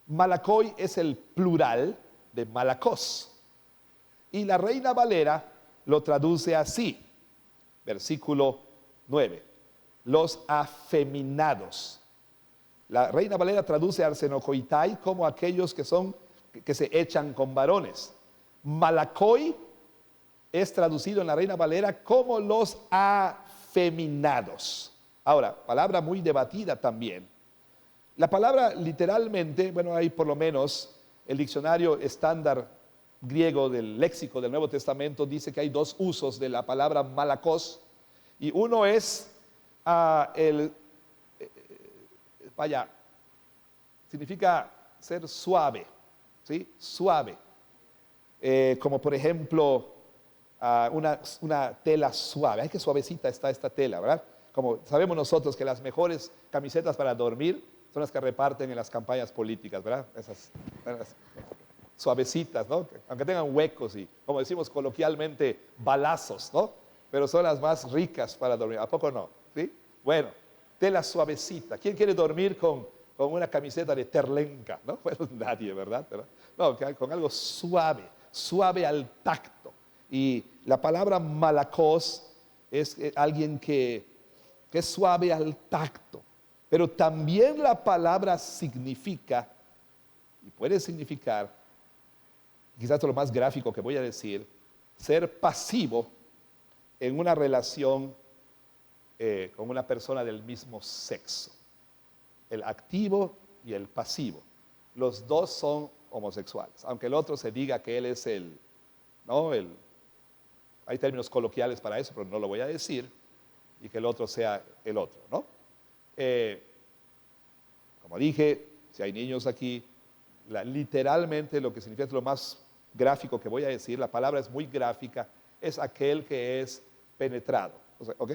Malakoi es el plural de malakos. Y la Reina Valera lo traduce así, versículo 9, los afeminados. La Reina Valera traduce arsenokoitai como aquellos que se echan con varones. Malakoi es traducido en la Reina Valera como los afeminados. Ahora, palabra muy debatida también. La palabra literalmente, bueno, hay por lo menos el diccionario estándar griego del léxico del Nuevo Testamento dice que hay dos usos de la palabra malakos, y uno es vaya, significa ser suave, ¿sí? Suave. Como por ejemplo, una tela suave. Ay, qué suavecita está esta tela, ¿verdad? Como sabemos nosotros que las mejores camisetas para dormir son las que reparten en las campañas políticas, ¿verdad? Esas suavecitas, ¿no? Aunque tengan huecos y, como decimos coloquialmente, balazos, ¿no? Pero son las más ricas para dormir. ¿A poco no? ¿Sí? Bueno, tela suavecita. ¿Quién quiere dormir con una camiseta de terlenca? ¿No? Bueno, nadie, ¿verdad? Pero, no, con algo suave, suave al tacto. Y la palabra malakos es alguien que es suave al tacto. Pero también la palabra significa, y puede significar, quizás lo más gráfico que voy a decir, ser pasivo en una relación con una persona del mismo sexo. El activo y el pasivo. Los dos son homosexuales, aunque el otro se diga que él es hay términos coloquiales para eso, pero no lo voy a decir, y que el otro sea el otro, ¿no? Como dije, si hay niños aquí, literalmente lo que significa, lo más gráfico que voy a decir, la palabra es muy gráfica, es aquel que es penetrado. O sea, ¿ok?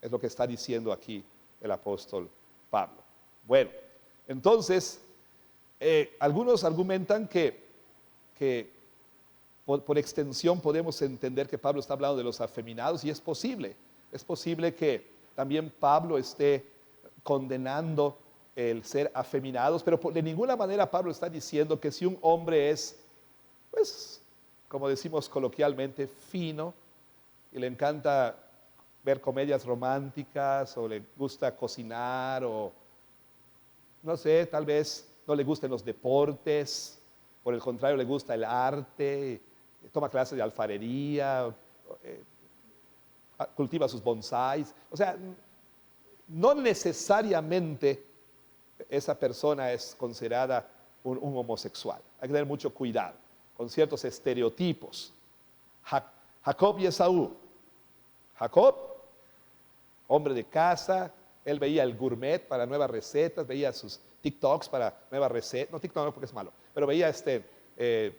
Es lo que está diciendo aquí el apóstol Pablo. Bueno, entonces, algunos argumentan que por extensión podemos entender que Pablo está hablando de los afeminados, y es posible que también Pablo esté condenando el ser afeminados, pero de ninguna manera Pablo está diciendo que si un hombre es, pues, como decimos coloquialmente, fino, y le encanta ver comedias románticas, o le gusta cocinar, o no sé, tal vez no le gusten los deportes, por el contrario le gusta el arte, toma clases de alfarería, cultiva sus bonsáis. O sea, no necesariamente esa persona es considerada un homosexual. Hay que tener mucho cuidado con ciertos estereotipos. Jacob y Esaú. Jacob, hombre de casa, él veía el gourmet para nuevas recetas, veía sus TikToks para nuevas recetas, no TikTok no porque es malo, pero veía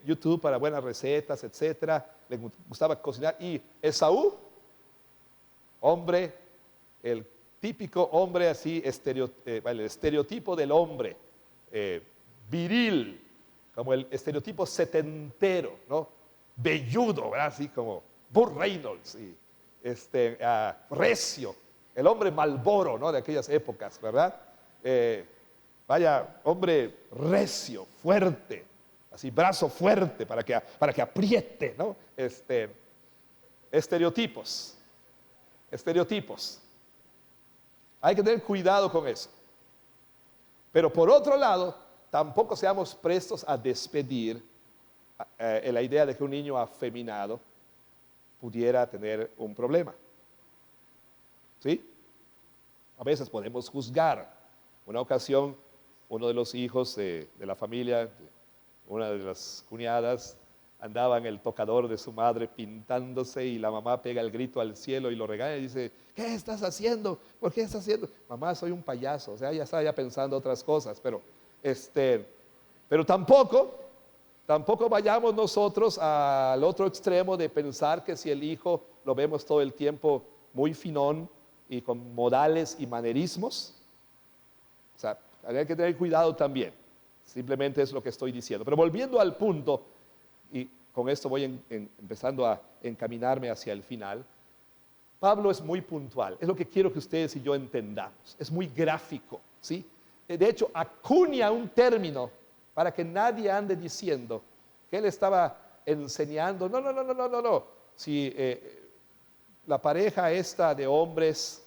YouTube para buenas recetas, etcétera, le gustaba cocinar. Y Esaú, hombre, el típico hombre así, el estereotipo del hombre, viril, como el estereotipo setentero, ¿no? Velludo, ¿verdad? Así como Burt Reynolds, y recio, el hombre Malboro, ¿no? De aquellas épocas, ¿verdad? Vaya, hombre recio, fuerte, así brazo fuerte para que apriete, ¿no? Estereotipos. Hay que tener cuidado con eso. Pero por otro lado, tampoco seamos prestos a despedir la idea de que un niño afeminado pudiera tener un problema. ¿Sí? A veces podemos juzgar. Una ocasión, uno de los hijos de la familia, una de las cuñadas, andaba en el tocador de su madre pintándose, y la mamá pega el grito al cielo y lo regaña y dice: ¿qué estás haciendo? ¿Por qué estás haciendo? Mamá, soy un payaso. O sea, ya estaba ya pensando otras cosas, pero tampoco vayamos nosotros al otro extremo de pensar que si el hijo lo vemos todo el tiempo muy finón y con modales y manerismos, o sea, hay que tener cuidado también. Simplemente es lo que estoy diciendo. Pero volviendo al punto, y con esto voy empezando a encaminarme hacia el final, Pablo es muy puntual, es lo que quiero que ustedes y yo entendamos, es muy gráfico, ¿sí? De hecho, acuña un término para que nadie ande diciendo que él estaba enseñando, no. Si la pareja esta de hombres,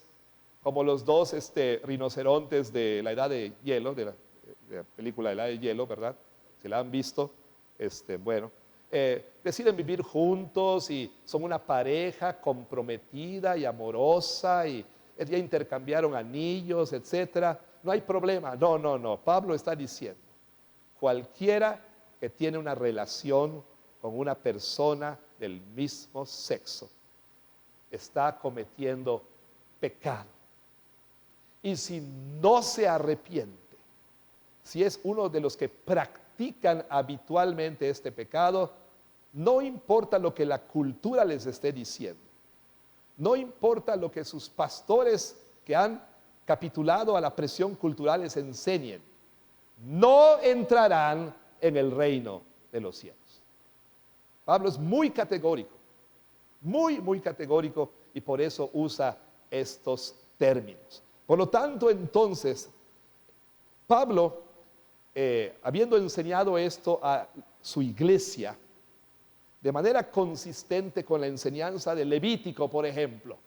como los dos rinocerontes de la Edad de Hielo, de la película de la Edad de Hielo, ¿verdad? Si la han visto, deciden vivir juntos y son una pareja comprometida y amorosa, y ya intercambiaron anillos, etcétera. No hay problema. No. Pablo está diciendo: cualquiera que tiene una relación con una persona del mismo sexo está cometiendo pecado. Y si no se arrepiente, si es uno de los que practican habitualmente este pecado, no importa lo que la cultura les esté diciendo, no importa lo que sus pastores que han capitulado a la presión cultural les enseñen, no entrarán en el reino de los cielos. Pablo es muy categórico, muy categórico, y por eso usa estos términos. Por lo tanto, entonces, Pablo, habiendo enseñado esto a su iglesia, de manera consistente con la enseñanza de Levítico, por ejemplo,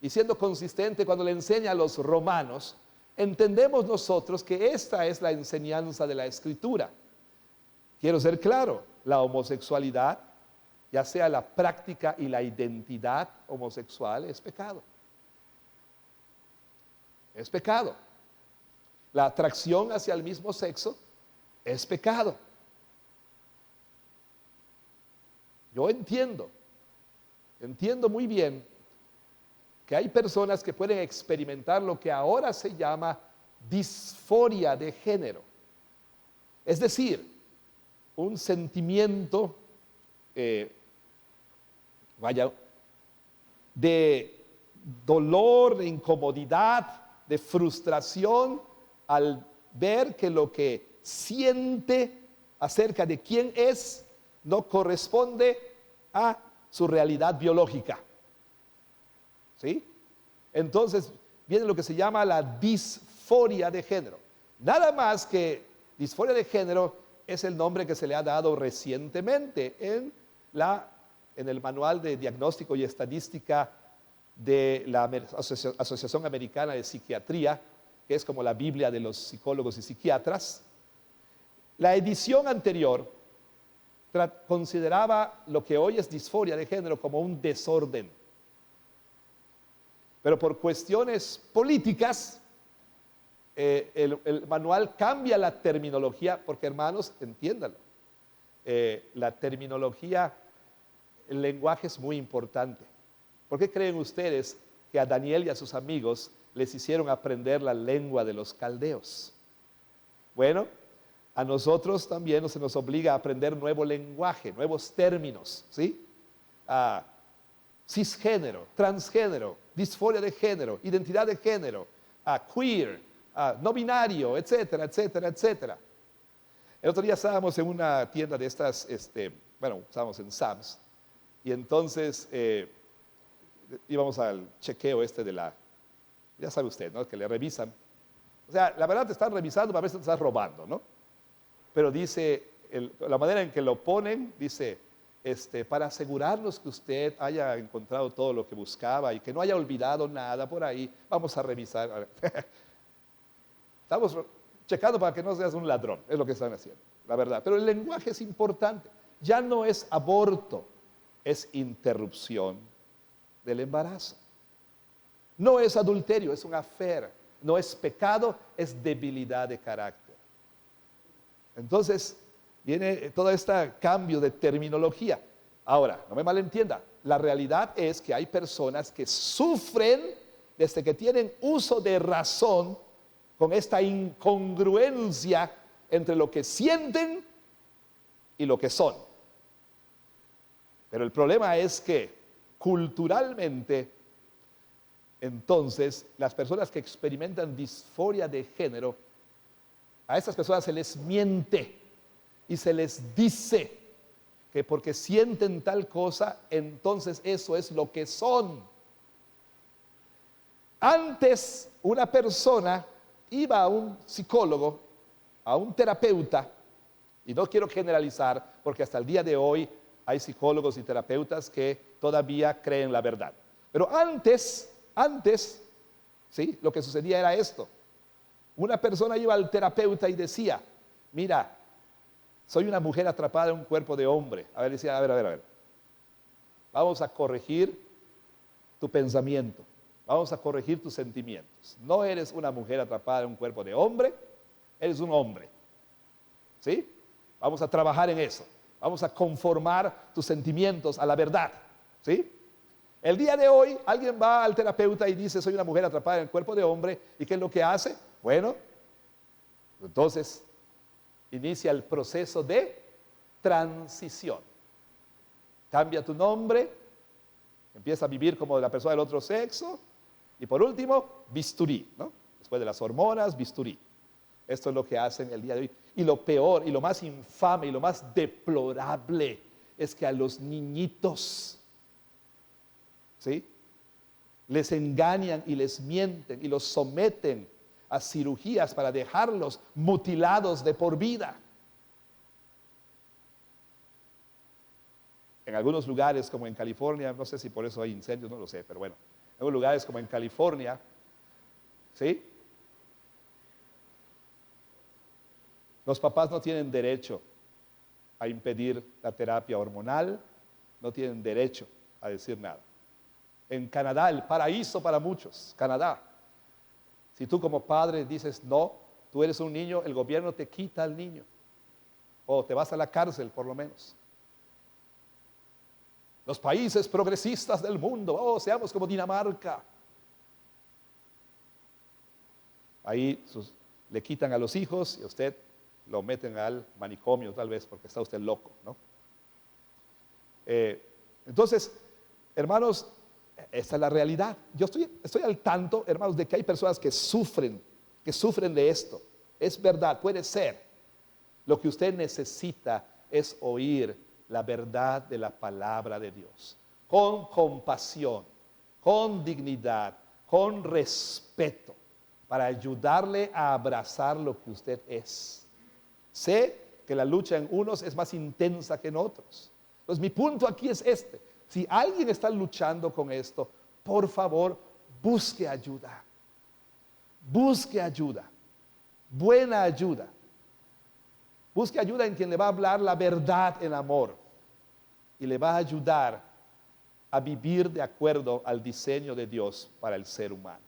y siendo consistente cuando le enseña a los romanos, entendemos nosotros que esta es la enseñanza de la Escritura. Quiero ser claro, la homosexualidad, ya sea la práctica y la identidad homosexual, es pecado. Es pecado. La atracción hacia el mismo sexo es pecado. Yo entiendo muy bien que hay personas que pueden experimentar lo que ahora se llama disforia de género. Es decir, un sentimiento de dolor, de incomodidad, de frustración al ver que lo que siente acerca de quién es no corresponde a su realidad biológica. ¿Sí? Entonces viene lo que se llama la disforia de género. Nada más que disforia de género es el nombre que se le ha dado recientemente en el Manual de Diagnóstico y Estadística de la Asociación Americana de Psiquiatría, que es como la Biblia de los psicólogos y psiquiatras. La edición anterior consideraba lo que hoy es disforia de género como un desorden. Pero por cuestiones políticas, el manual cambia la terminología, porque hermanos, entiéndanlo, la terminología, el lenguaje es muy importante. ¿Por qué creen ustedes que a Daniel y a sus amigos les hicieron aprender la lengua de los caldeos? Bueno, a nosotros también se nos obliga a aprender nuevo lenguaje, nuevos términos, ¿sí? Cisgénero, transgénero, disforia de género, identidad de género, queer, no binario, etcétera, etcétera, etcétera. El otro día estábamos en una tienda de estas, estábamos en Sam's, y entonces íbamos al chequeo ya sabe usted, ¿no? Que le revisan. O sea, la verdad te están revisando para ver si te estás robando, ¿no? Pero dice, la manera en que lo ponen, dice, para asegurarnos que usted haya encontrado todo lo que buscaba y que no haya olvidado nada por ahí, vamos a revisar. Estamos checando para que no seas un ladrón, es lo que están haciendo, la verdad. Pero el lenguaje es importante. Ya no es aborto, es interrupción del embarazo. No es adulterio, es un affair. No es pecado, es debilidad de carácter. Entonces, viene todo este cambio de terminología. Ahora, no me malentienda, la realidad es que hay personas que sufren desde que tienen uso de razón con esta incongruencia entre lo que sienten y lo que son. Pero el problema es que culturalmente, entonces, las personas que experimentan disforia de género, a estas personas se les miente y se les dice que porque sienten tal cosa, entonces eso es lo que son. Antes, una persona iba a un psicólogo, a un terapeuta, y no quiero generalizar, porque hasta el día de hoy hay psicólogos y terapeutas que todavía creen la verdad. Pero antes, ¿sí? Lo que sucedía era esto. Una persona iba al terapeuta y decía, mira, soy una mujer atrapada en un cuerpo de hombre. A ver, decía, a ver. Vamos a corregir tu pensamiento. Vamos a corregir tus sentimientos. No eres una mujer atrapada en un cuerpo de hombre, eres un hombre. ¿Sí? Vamos a trabajar en eso. Vamos a conformar tus sentimientos a la verdad. ¿Sí? El día de hoy alguien va al terapeuta y dice, soy una mujer atrapada en el cuerpo de hombre, ¿y qué es lo que hace? Bueno, Entonces, inicia el proceso de transición. Cambia tu nombre, empieza a vivir como la persona del otro sexo y por último, bisturí, ¿no? Después de las hormonas, bisturí. Esto es lo que hacen el día de hoy. Y lo peor, y lo más infame, y lo más deplorable es que a los niñitos, ¿sí?, les engañan y les mienten y los someten a cirugías para dejarlos mutilados de por vida. En algunos lugares como en California, no sé si por eso hay incendios, no lo sé, pero bueno, en algunos lugares como en California, ¿sí?, los papás no tienen derecho a impedir la terapia hormonal, no tienen derecho a decir nada. En Canadá, el paraíso para muchos, Canadá. Si tú como padre dices no, tú eres un niño, el gobierno te quita al niño. O te vas a la cárcel por lo menos. Los países progresistas del mundo, seamos como Dinamarca. Ahí le quitan a los hijos y a usted lo meten al manicomio tal vez porque está usted loco, ¿no? Entonces, hermanos, esta es la realidad. Yo estoy al tanto, hermanos, de que hay personas que sufren de esto. Es verdad, puede ser. Lo que usted necesita es oír la verdad de la palabra de Dios, con compasión, con dignidad, con respeto, para ayudarle a abrazar lo que usted es. Sé que la lucha en unos es más intensa que en otros. Entonces mi punto aquí es este: si alguien está luchando con esto, por favor, busque ayuda. Busque ayuda, buena ayuda. Busque ayuda en quien le va a hablar la verdad en amor y le va a ayudar a vivir de acuerdo al diseño de Dios para el ser humano.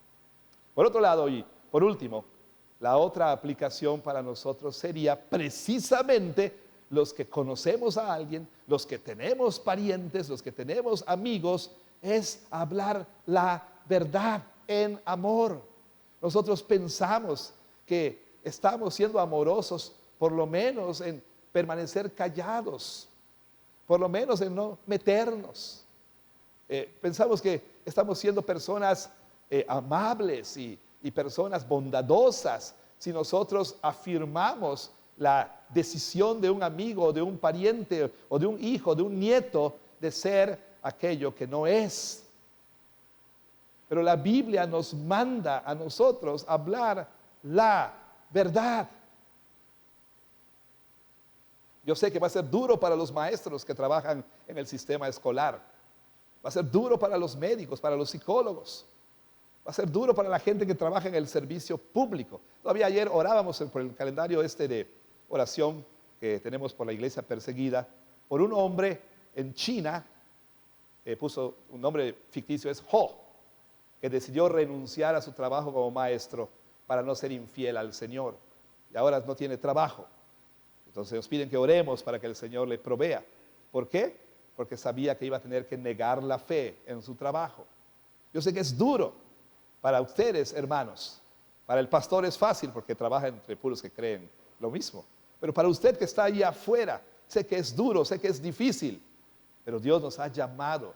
Por otro lado, y por último, la otra aplicación para nosotros sería precisamente los que conocemos a alguien, los que tenemos parientes, los que tenemos amigos, es hablar la verdad en amor. Nosotros pensamos que estamos siendo amorosos, por lo menos en permanecer callados, por lo menos en no meternos. Pensamos que estamos siendo personas amables y personas bondadosas si nosotros afirmamos la decisión de un amigo, de un pariente o de un hijo, de un nieto de ser aquello que no es. Pero la Biblia nos manda a nosotros hablar la verdad. Yo sé que va a ser duro para los maestros que trabajan en el sistema escolar. Va a ser duro para los médicos, para los psicólogos. Va a ser duro para la gente que trabaja en el servicio público. Todavía ayer orábamos por el calendario de oración que tenemos por la iglesia perseguida, por un hombre en China, puso un nombre ficticio, es Ho, que decidió renunciar a su trabajo como maestro para no ser infiel al Señor. Y ahora no tiene trabajo. Entonces nos piden que oremos para que el Señor le provea. ¿Por qué? Porque sabía que iba a tener que negar la fe en su trabajo. Yo sé que es duro para ustedes, hermanos. Para el pastor es fácil porque trabaja entre puros que creen lo mismo. Pero para usted que está ahí afuera, sé que es duro, sé que es difícil. Pero Dios nos ha llamado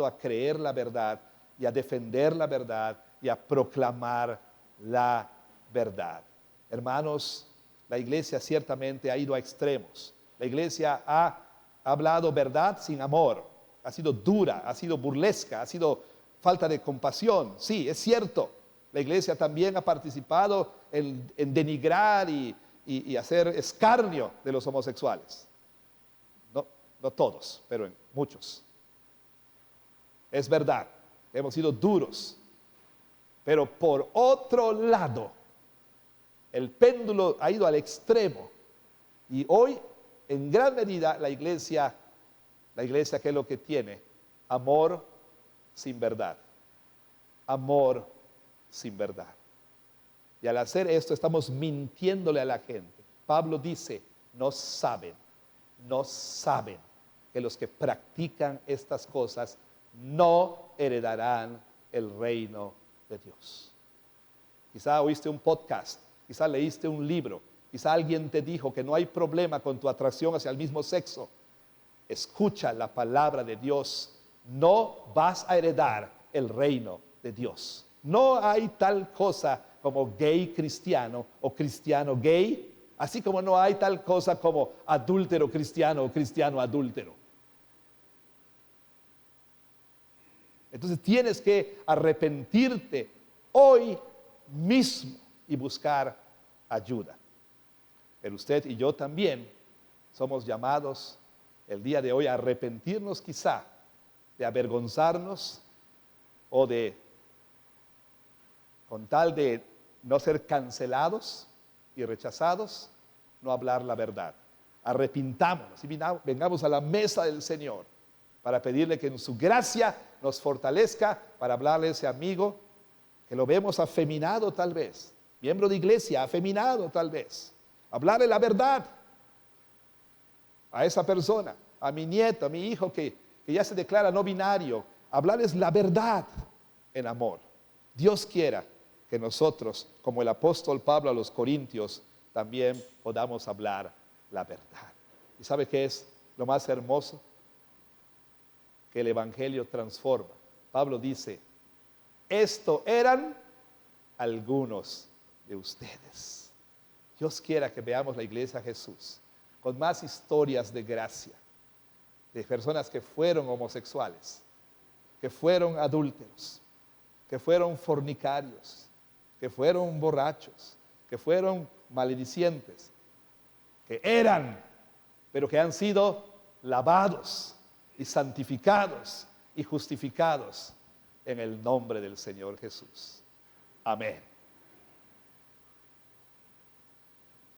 a creer la verdad y a defender la verdad y a proclamar la verdad. Hermanos, la iglesia ciertamente ha ido a extremos. La iglesia ha hablado verdad sin amor. Ha sido dura, ha sido burlesca, ha sido falta de compasión. Sí, es cierto. La iglesia también ha participado en denigrar y hacer escarnio de los homosexuales. No todos, pero en muchos. Es verdad, hemos sido duros. Pero por otro lado, el péndulo ha ido al extremo y hoy en gran medida la iglesia ¿qué es lo que tiene? Amor sin verdad. Amor sin verdad. Y al hacer esto estamos mintiéndole a la gente. Pablo dice, no saben que los que practican estas cosas no heredarán el reino de Dios. Quizá oíste un podcast quizá leíste un libro, quizá alguien te dijo que no hay problema con tu atracción hacia el mismo sexo. Escucha la palabra de Dios. No vas a heredar el reino de Dios. No hay tal cosa como gay cristiano o cristiano gay, así como no hay tal cosa como adúltero cristiano o cristiano adúltero. Entonces tienes que arrepentirte hoy mismo y buscar ayuda. Pero usted y yo también somos llamados el día de hoy a arrepentirnos quizá, de avergonzarnos o de, con tal de no ser cancelados y rechazados, no hablar la verdad. Arrepintámonos y vengamos a la mesa del Señor para pedirle que en su gracia nos fortalezca para hablarle a ese amigo que lo vemos afeminado tal vez, miembro de iglesia, afeminado tal vez. Hablarle la verdad a esa persona, a mi nieto, a mi hijo que ya se declara no binario. Hablarles la verdad en amor. Dios quiera que nosotros, como el apóstol Pablo a los Corintios, también podamos hablar la verdad. ¿Y sabe qué es lo más hermoso? Que el evangelio transforma. Pablo dice, esto eran algunos de ustedes. Dios quiera que veamos la iglesia de Jesús con más historias de gracia, de personas que fueron homosexuales, que fueron adúlteros, que fueron fornicarios, que fueron borrachos, que fueron maledicientes, que eran, pero que han sido lavados y santificados y justificados en el nombre del Señor Jesús. Amén.